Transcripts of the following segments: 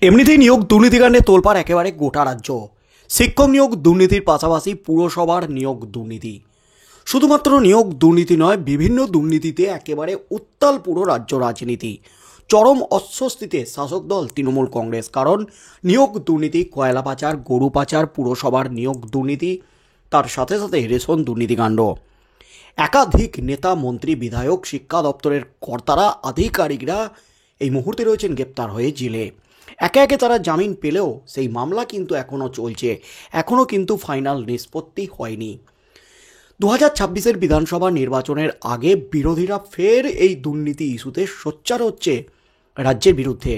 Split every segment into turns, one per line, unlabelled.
এমনিতেই নিয়োগ দুর্নীতিকাণ্ডে তোলপাড় একেবারে গোটা রাজ্য। শিক্ষক নিয়োগ দুর্নীতির পাশাপাশি পুরসভার নিয়োগ দুর্নীতি। শুধুমাত্র নিয়োগ দুর্নীতি নয়, বিভিন্ন দুর্নীতিতে একেবারে উত্তাল পুরো রাজ্য রাজনীতি। চরম অস্বস্তিতে শাসক দল তৃণমূল কংগ্রেস, কারণ নিয়োগ দুর্নীতি, কয়লা পাচার, গরু পাচার, পুরসভার নিয়োগ দুর্নীতি, তার সাথে সাথে রেশন দুর্নীতিকাণ্ড। একাধিক নেতা, মন্ত্রী, বিধায়ক, শিক্ষা দপ্তরের কর্তারা, আধিকারিকরা এই মুহূর্তে রয়েছেন গ্রেপ্তার হয়ে জেলে। একে একে তারা জামিন পেলেও সেই মামলা কিন্তু এখনও চলছে, এখনও কিন্তু ফাইনাল নিষ্পত্তি হয়নি। 2026-এর বিধানসভা নির্বাচনের আগে বিরোধীরা ফের এই দুর্নীতি ইস্যুতে সোচ্চার হচ্ছে রাজ্যের বিরুদ্ধে,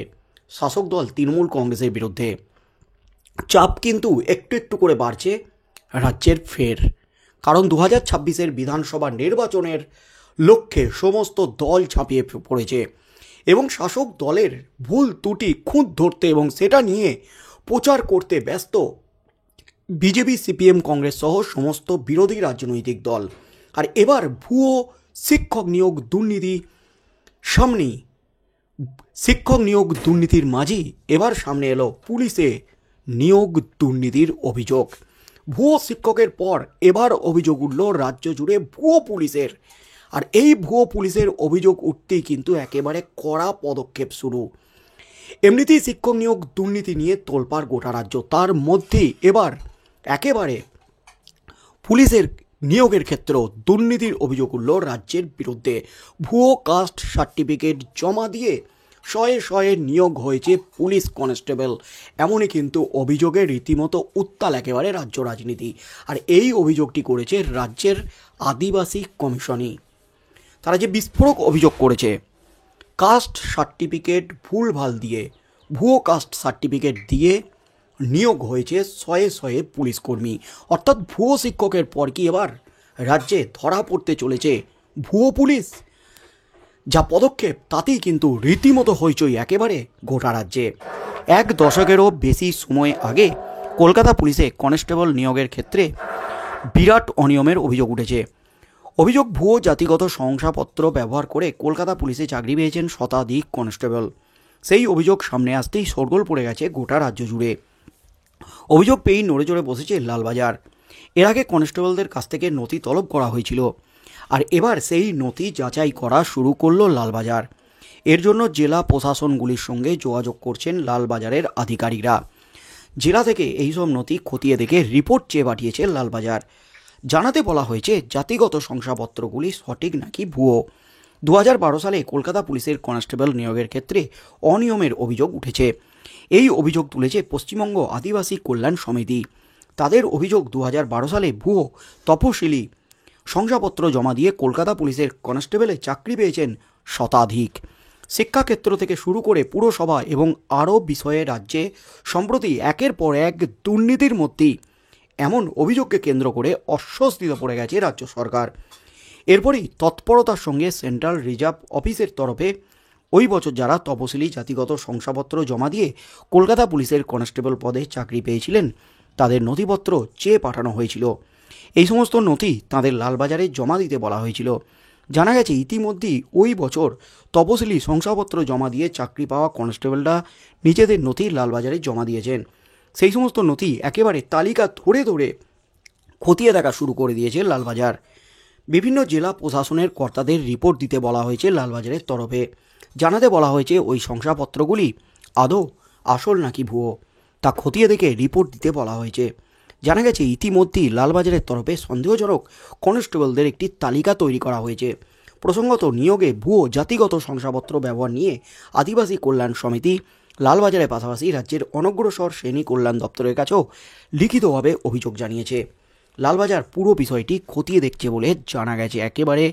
শাসক দল তৃণমূল কংগ্রেসের বিরুদ্ধে। চাপ কিন্তু একটু একটু করে বাড়ছে রাজ্যের ফের, কারণ 2026-এর বিধানসভা নির্বাচনের লক্ষ্যে সমস্ত দল ঝাঁপিয়ে পড়েছে এবং শাসক দলের ভুল ত্রুটি খুঁত ধরতে এবং সেটা নিয়ে প্রচার করতে ব্যস্ত বিজেপি, সিপিএম, কংগ্রেস সহ সমস্ত বিরোধী রাজনৈতিক দল। আর এবার ভুয়ো শিক্ষক নিয়োগ দুর্নীতি সামনেই, শিক্ষক নিয়োগ দুর্নীতির মাঝেই এবার সামনে এলো পুলিশে নিয়োগ দুর্নীতির অভিযোগ। ভুয়ো শিক্ষকের পর এবার অভিযোগ উঠল রাজ্য জুড়ে ভুয়ো পুলিশের। আর এই ভুয়ো পুলিশের অভিযোগ উঠতেই কিন্তু একেবারে কড়া পদক্ষেপ শুরু। এমনিতেই শিক্ষক নিয়োগ দুর্নীতি নিয়ে তোলপাড় গোটা রাজ্য, তার মধ্যেই এবার একেবারে পুলিশের নিয়োগের ক্ষেত্রেও দুর্নীতির অভিযোগ উঠল রাজ্যের বিরুদ্ধে। ভুয়ো কাস্ট সার্টিফিকেট জমা দিয়ে শয়ে শয়ে নিয়োগ হয়েছে পুলিশ কনস্টেবল, এমনই কিন্তু অভিযোগে রীতিমতো উত্তাল একেবারে রাজ্য রাজনীতি। আর এই অভিযোগটি করেছে রাজ্যের আদিবাসী কমিশনই। তারা যে বিস্ফোরক অভিযোগ করেছে, কাস্ট সার্টিফিকেট ভুলভাল দিয়ে, ভুয়ো কাস্ট সার্টিফিকেট দিয়ে নিয়োগ হয়েছে শয়ে শয়ে পুলিশ কর্মী। অর্থাৎ ভুয়ো শিক্ষকের পর কি এবার রাজ্যে ধরা পড়তে চলেছে ভুয়ো পুলিশ? যা পদক্ষেপ তাতেই কিন্তু রীতিমতো হইচই একেবারে গোটা রাজ্যে। এক দশকেরও বেশি সময় আগে কলকাতা পুলিশে কনস্টেবল নিয়োগের ক্ষেত্রে বিরাট অনিয়মের অভিযোগ উঠেছে। অভিযোগ, ভুয়ো জাতিগত শংসাপত্র ব্যবহার করে কলকাতা পুলিশে চাকরি পেয়েছেন শতাধিক কনস্টেবল। সেই অভিযোগ সামনে আসতেই শোরগোল পড়ে গেছে গোটা রাজ্য জুড়ে। অভিযোগ পেয়েই নড়ে চড়ে বসেছে লালবাজার। এর আগে কনস্টেবলদের কাছ থেকে নথি তলব করা হয়েছিল, আর এবার সেই নথি যাচাই করা শুরু করলো লালবাজার। এর জন্য জেলা প্রশাসনগুলির সঙ্গে যোগাযোগ করছেন লালবাজারের আধিকারিকরা। জেলা থেকে এইসব নথি খতিয়ে দেখে রিপোর্ট চেয়ে পাঠিয়েছে লালবাজার। জানাতে বলা হয়েছে জাতিগত শংসাপত্রগুলি সঠিক নাকি ভুয়ো। 2012 সালে কলকাতা পুলিশের কনস্টেবল নিয়োগের ক্ষেত্রে অনিয়মের অভিযোগ উঠেছে। এই অভিযোগ তুলেছে পশ্চিমবঙ্গ আদিবাসী কল্যাণ সমিতি। তাদের অভিযোগ, 2012 সালে ভুয়ো তপশিলি শংসাপত্র জমা দিয়ে কলকাতা পুলিশের কনস্টেবলে চাকরি পেয়েছেন শতাধিক। শিক্ষাক্ষেত্র থেকে শুরু করে পুরসভা এবং আরও বিষয়ে রাজ্যে সম্প্রতি একের পর এক দুর্নীতির মধ্যেই এমন অভিযোগকে কেন্দ্র করে অস্বস্তিতে পড়ে গেছে রাজ্য সরকার। এরপরই তৎপরতার সঙ্গে সেন্ট্রাল রিজার্ভ অফিসের তরফে ওই বছর যারা তপশিলি জাতিগত শংসাপত্র জমা দিয়ে কলকাতা পুলিশের কনস্টেবল পদে চাকরি পেয়েছিলেন তাদের নথিপত্র চেয়ে পাঠানো হয়েছিল। এই সমস্ত নথি তাদের লালবাজারে জমা দিতে বলা হয়েছিল। জানা গেছে ইতিমধ্যেই ওই বছর তপশিলি শংসাপত্র জমা দিয়ে চাকরি পাওয়া কনস্টেবলরা নিজেদের নথি লালবাজারে জমা দিয়েছেন। সেই সমস্ত নথি একেবারে তালিকা ধরে ধরে খতিয়ে দেখা শুরু করে দিয়েছে লালবাজার। বিভিন্ন জেলা প্রশাসনের কর্তাদের রিপোর্ট দিতে বলা হয়েছে লালবাজারের তরফে। জানাতে বলা হয়েছে ওই শংসাপত্রগুলি আদৌ আসল নাকি ভুয়ো তা খতিয়ে দেখে রিপোর্ট দিতে বলা হয়েছে। জানা গেছে ইতিমধ্যেই লালবাজারের তরফে সন্দেহজনক কনস্টেবলদের একটি তালিকা তৈরি করা হয়েছে। প্রসঙ্গত, নিয়োগে ভুয়ো জাতিগত শংসাপত্র ব্যবহার নিয়ে আদিবাসী কল্যাণ সমিতি লালবাজারের পাশাপাশি রাজ্যের অনগ্রসর শ্রেণী কল্যাণ দপ্তরের কাছেও লিখিতভাবে অভিযোগ জানিয়েছে। লালবাজার পুরো বিষয়টি খতিয়ে দেখছে বলে জানা গেছে। একেবারে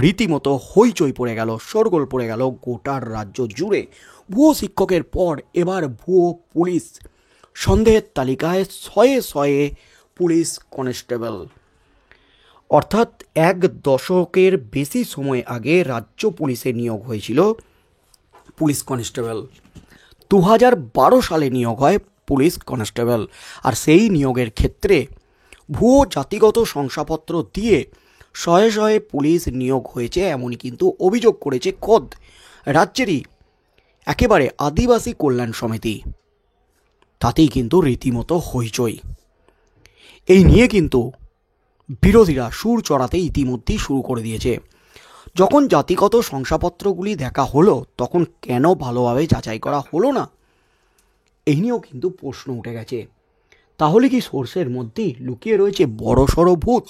রীতিমতো হইচই পড়ে গেল, শোরগোল পড়ে গেল গোটার রাজ্য জুড়ে। ভুয়ো শিক্ষকের পর এবার ভুয়ো পুলিশ, সন্দেহের তালিকায় শয়ে শয়ে পুলিশ কনস্টেবল। অর্থাৎ এক দশকের বেশি সময় আগে রাজ্য পুলিশে নিয়োগ হয়েছিল পুলিশ কনস্টেবল। 2012 সালে নিয়োগ হয় পুলিশ কনস্টেবল। আর সেই নিয়োগের ক্ষেত্রে ভুয়ো জাতিগত শংসাপত্র দিয়ে শয়ে শয়ে পুলিশ নিয়োগ হয়েছে, এমনই কিন্তু অভিযোগ করেছে খোদ রাজ্যেরই একেবারে আদিবাসী কল্যাণ সমিতি। তাতেই কিন্তু রীতিমতো হইচই। এই নিয়ে কিন্তু বিরোধীরা সুর চড়াতে ইতিমধ্যেই শুরু করে দিয়েছে। যখন জাতিগত শংসাপত্রগুলি দেখা হলো তখন কেন ভালোভাবে যাচাই করা হলো না, এই নিয়েও কিন্তু প্রশ্ন উঠে গেছে। তাহলে কি সোর্সের মধ্যেই লুকিয়ে রয়েছে বড়সড় ভূত?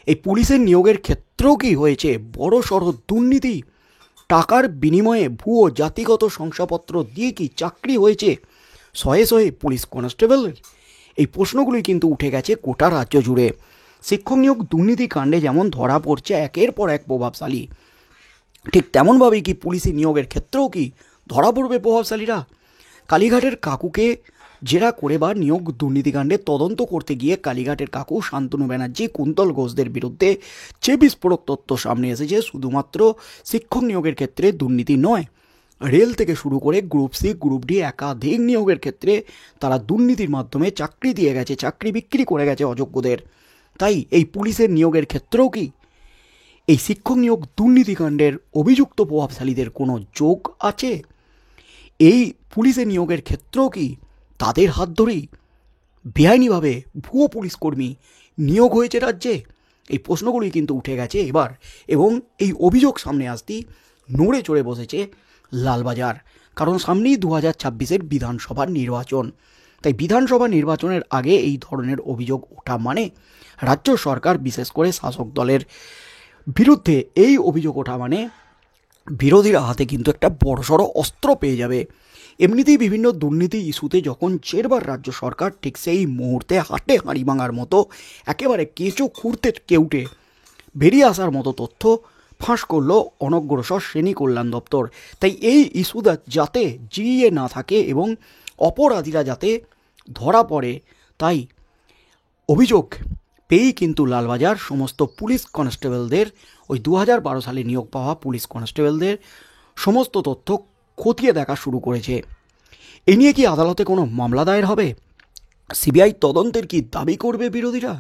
এই পুলিশের নিয়োগের ক্ষেত্রেও কি হয়েছে বড়সড় দুর্নীতি? টাকার বিনিময়ে ভুয়ো জাতিগত শংসাপত্র দিয়ে কি চাকরি হয়েছে শয়ে শয়ে পুলিশ কনস্টেবলের? এই প্রশ্নগুলি কিন্তু উঠে গেছে গোটা রাজ্য জুড়ে। শিক্ষক নিয়োগ দুর্নীতি কাণ্ডে যেমন ধরা পড়ছে একের পর এক প্রভাবশালী, ঠিক তেমনভাবেই কি পুলিশি নিয়োগের ক্ষেত্রেও কি ধরা পড়বে প্রভাবশালীরা? কালীঘাটের কাকুকে জেরা করে বা নিয়োগ দুর্নীতিকাণ্ডে তদন্ত করতে গিয়ে কালীঘাটের কাকু শান্তনু ব্যানার্জি, কুন্তল ঘোষদের বিরুদ্ধে যে বিস্ফোরক তথ্য সামনে এসেছে, শুধুমাত্র শিক্ষক নিয়োগের ক্ষেত্রে দুর্নীতি নয়, রেল থেকে শুরু করে গ্রুপ সি গ্রুপ ডি একাধিক নিয়োগের ক্ষেত্রে তারা দুর্নীতির মাধ্যমে চাকরি দিয়ে গেছে, চাকরি বিক্রি করে গেছে অযোগ্যদের। তাই এই পুলিশের নিয়োগের ক্ষেত্রেও কি এই শিক্ষক নিয়োগ দুর্নীতিকাণ্ডের অভিযুক্ত প্রভাবশালীদের কোনো যোগ আছে? এই পুলিশের নিয়োগের ক্ষেত্রেও কি তাদের হাত ধরেই বেআইনিভাবে ভুয়ো পুলিশ কর্মী নিয়োগ হয়েছে রাজ্যে? এই প্রশ্নগুলি কিন্তু উঠে গেছে এবার, এবং এই অভিযোগ সামনে আসতেই নড়ে চড়ে বসেছে লালবাজার। কারণ সামনেই 2026-এর বিধানসভার নির্বাচন। তাই বিধানসভা নির্বাচনের আগে এই ধরনের অভিযোগ ওঠা মানে রাজ্য সরকার, বিশেষ করে শাসক দলের বিরুদ্ধে এই অভিযোগ ওঠা মানে বিরোধীরা হাতে কিন্তু একটা বড়সড় অস্ত্র পেয়ে যাবে। এমনিতেই বিভিন্ন দুর্নীতি ইস্যুতে যখন চেরবার রাজ্য সরকার, ঠিক সেই মুহূর্তে হাটে হাঁড়ি ভাঙার মতো একেবারে কেঁচো খুঁড়তে কেউটে বেরিয়ে আসার মতো তথ্য ফাঁস করলো অনগ্রসর শ্রেণী কল্যাণ দপ্তর। তাই এই ইস্যুটা যাতে জিইয়ে না থাকে এবং অপরাধীরা যাতে ধরা পড়ে, তাই অভিযোগ পেয়েই কিন্তু লালবাজার সমস্ত পুলিশ কনস্টেবলদের, ওই 2012 সালে নিয়োগ পাওয়া পুলিশ কনস্টেবলদের সমস্ত তথ্য খতিয়ে দেখা শুরু করেছে। এ নিয়ে কি আদালতে কোনো মামলা দায়ের হবে? সিবিআই তদন্তের কি দাবি করবে বিরোধীরা?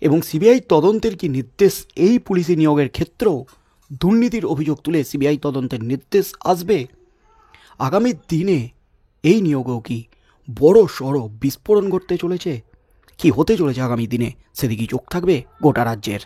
এবং সিবিআই তদন্তের কি নির্দেশ এই পুলিশি নিয়োগের ক্ষেত্রেও দুর্নীতির অভিযোগ তুলে সিবিআই তদন্তের নির্দেশ আসবে? আগামী দিনে এই নিয়োগেও কি বড় সড় বিস্ফোরণ ঘটতে চলেছে? কি হতে চলেছে আগামী দিনে সেদিকেই চোখ থাকবে গোটা রাজ্যের।